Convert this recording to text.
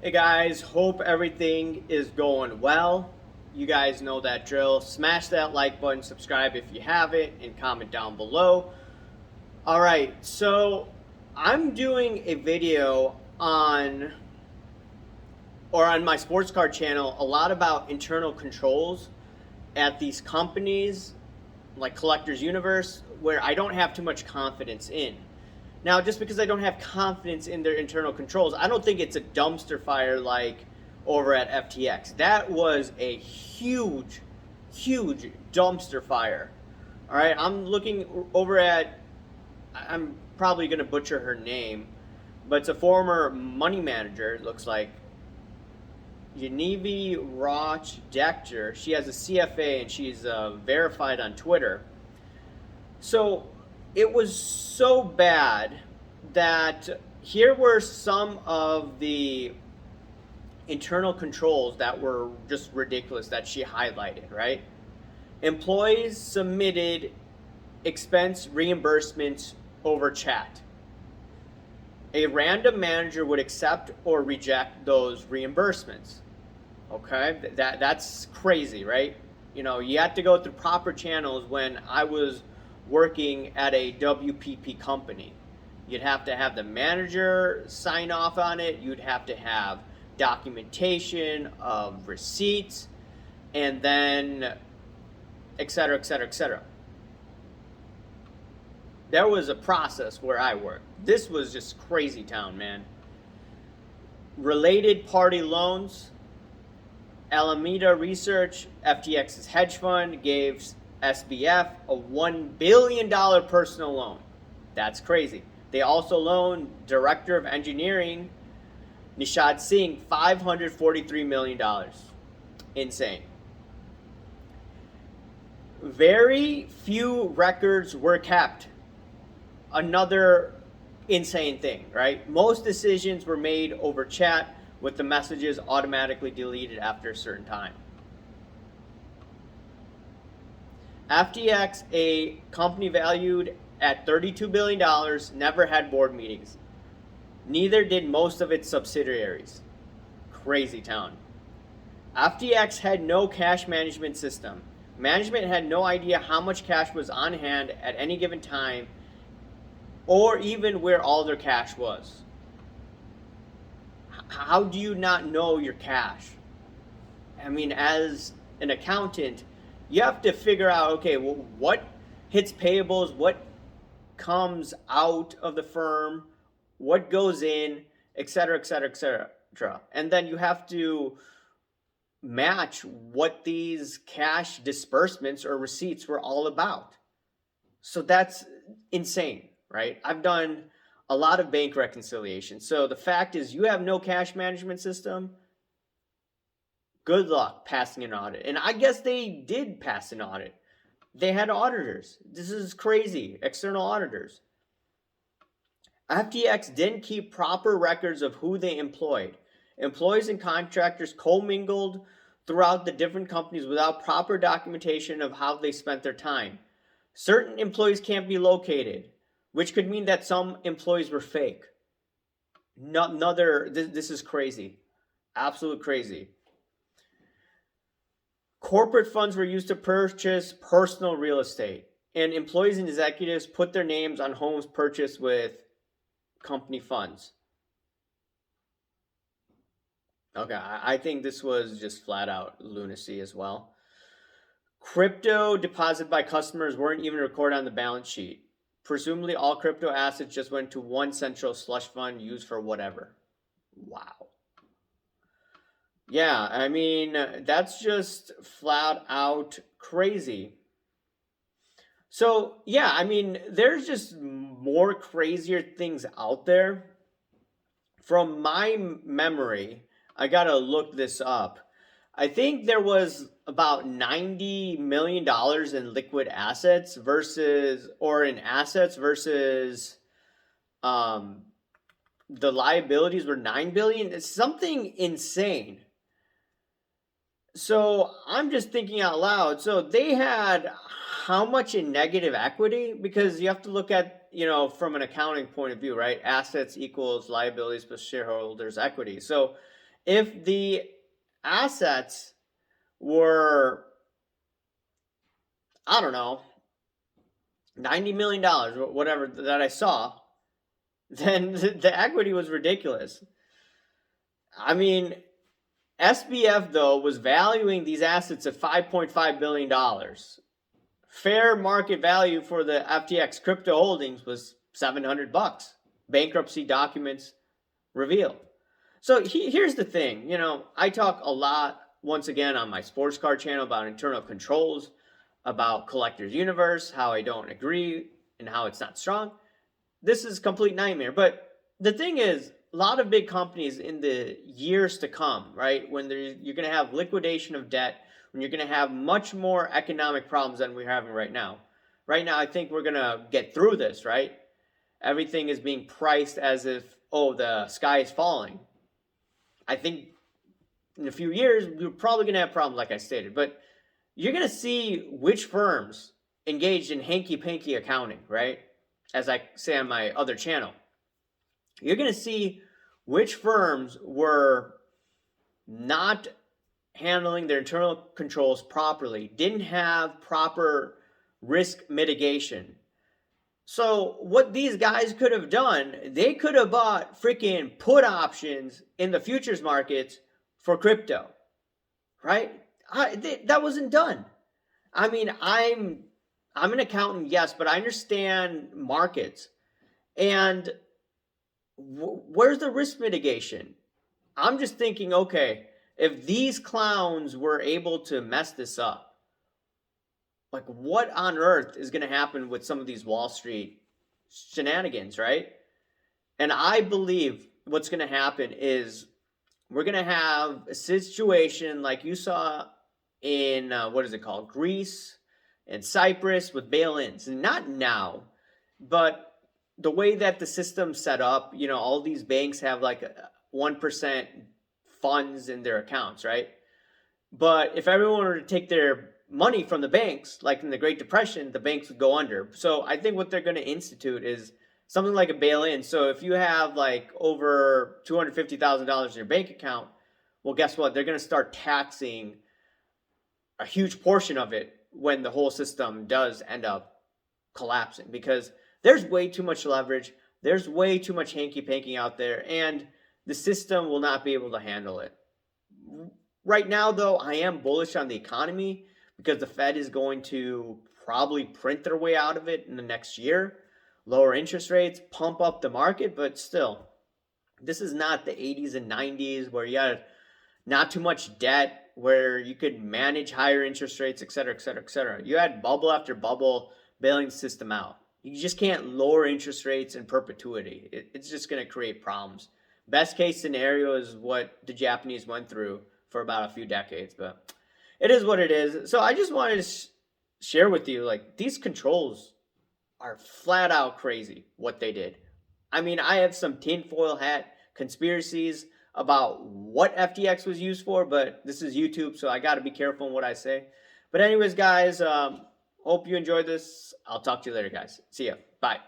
Hey guys, hope everything is going well. You guys know that drill. Smash that like button, subscribe if you haven't, and comment down below. All right, so I'm doing a video on my sports card channel a lot about internal controls at these companies like Collector's Universe where I don't have too much confidence in. Now, just because I don't have confidence in their internal controls, I don't think it's a dumpster fire like over at FTX. That was a huge, huge dumpster fire. All right, I'm looking over at, I'm probably going to butcher her name, but it's a former money manager, it looks like. Genevieve Roch Dechter. She has a CFA and she's verified on Twitter. So it was so bad that here were some of the internal controls that were just ridiculous that she highlighted, right? Employees submitted expense reimbursements over chat. A random manager would accept or reject those reimbursements. Okay, that's crazy, right? You know, you have to go through proper channels. When I was working at a WPP company, you'd have to have the manager sign off on it. You'd have to have documentation of receipts, and then et cetera, et cetera, et cetera. There was a process where I worked. This was just crazy town, man. Related party loans. Alameda Research, FTX's hedge fund, gave SBF a $1 billion personal loan. That's crazy. They also loaned Director of Engineering, Nishad Singh, $543 million. Insane. Very few records were kept. Another insane thing, right? Most decisions were made over chat with the messages automatically deleted after a certain time. FTX, a company valued at $32 billion, never had board meetings. Neither did most of its subsidiaries. Crazy town. FTX had no cash management system. Management had no idea how much cash was on hand at any given time, or even where all their cash was. How do you not know your cash? I mean, as an accountant, you have to figure out, okay, well, what hits payables, what comes out of the firm, what goes in, et cetera, et cetera, et cetera. And then you have to match what these cash disbursements or receipts were all about. So that's insane, right? I've done a lot of bank reconciliation. So the fact is, you have no cash management system. Good luck passing an audit. And I guess they did pass an audit. They had auditors. This is crazy. External auditors. FTX didn't keep proper records of who they employed. Employees and contractors commingled throughout the different companies without proper documentation of how they spent their time. Certain employees can't be located, which could mean that some employees were fake. This is crazy. Absolute crazy. Corporate funds were used to purchase personal real estate, and employees and executives put their names on homes purchased with company funds. Okay, I think this was just flat out lunacy as well. Crypto deposited by customers weren't even recorded on the balance sheet. Presumably all crypto assets just went to one central slush fund used for whatever. Wow. Yeah, I mean, that's just flat out crazy. So, yeah, I mean, there's just more crazier things out there. From my memory, I gotta look this up. I think there was about $90 million in liquid assets versus the liabilities were 9 billion. It's something insane. So I'm just thinking out loud. So they had how much in negative equity? Because you have to look at, from an accounting point of view, right? Assets equals liabilities plus shareholders' equity. So if the assets were, I don't know, $90 million, whatever that I saw, then the equity was ridiculous. I mean, SBF, though, was valuing these assets at $5.5 billion. Fair market value for the FTX crypto holdings was $700. Bankruptcy documents reveal. So here's the thing. I talk a lot, once again, on my sports card channel about internal controls, about Collector's Universe, how I don't agree and how it's not strong. This is a complete nightmare. But the thing is, a lot of big companies in the years to come, right, when you're going to have liquidation of debt, when you're going to have much more economic problems than we're having right now. Right now, I think we're going to get through this, right? Everything is being priced as if, oh, the sky is falling. I think in a few years, we're probably going to have problems, like I stated. But you're going to see which firms engaged in hanky-panky accounting, right? As I say on my other channel. You're going to see which firms were not handling their internal controls properly, didn't have proper risk mitigation. So what these guys could have done, they could have bought freaking put options in the futures markets for crypto, right? That wasn't done. I mean, I'm an accountant, yes, but I understand markets. And where's the risk mitigation? I'm just thinking, okay, if these clowns were able to mess this up, like what on earth is going to happen with some of these Wall Street shenanigans, right? And I believe what's going to happen is we're going to have a situation like you saw in, what is it called? Greece and Cyprus with bail-ins. Not now, but the way that the system's set up, all these banks have like 1% funds in their accounts, right? But if everyone were to take their money from the banks, like in the Great Depression, the banks would go under. So I think what they're going to institute is something like a bail-in. So if you have like over $250,000 in your bank account, well, guess what? They're going to start taxing a huge portion of it when the whole system does end up collapsing, because there's way too much leverage. There's way too much hanky-panky out there, and the system will not be able to handle it. Right now, though, I am bullish on the economy because the Fed is going to probably print their way out of it in the next year. Lower interest rates, pump up the market, but still, this is not the 80s and 90s where you had not too much debt, where you could manage higher interest rates, et cetera, et cetera, et cetera. You had bubble after bubble bailing the system out. You just can't lower interest rates in perpetuity. It's just going to create problems. Best case scenario is what the Japanese went through for about a few decades, but it is what it is. So I just wanted to share with you, like, these controls are flat out crazy what they did. I mean, I have some tinfoil hat conspiracies about what FTX was used for, but this is YouTube, so I got to be careful in what I say. But anyways, guys, hope you enjoyed this. I'll talk to you later, guys. See ya. Bye.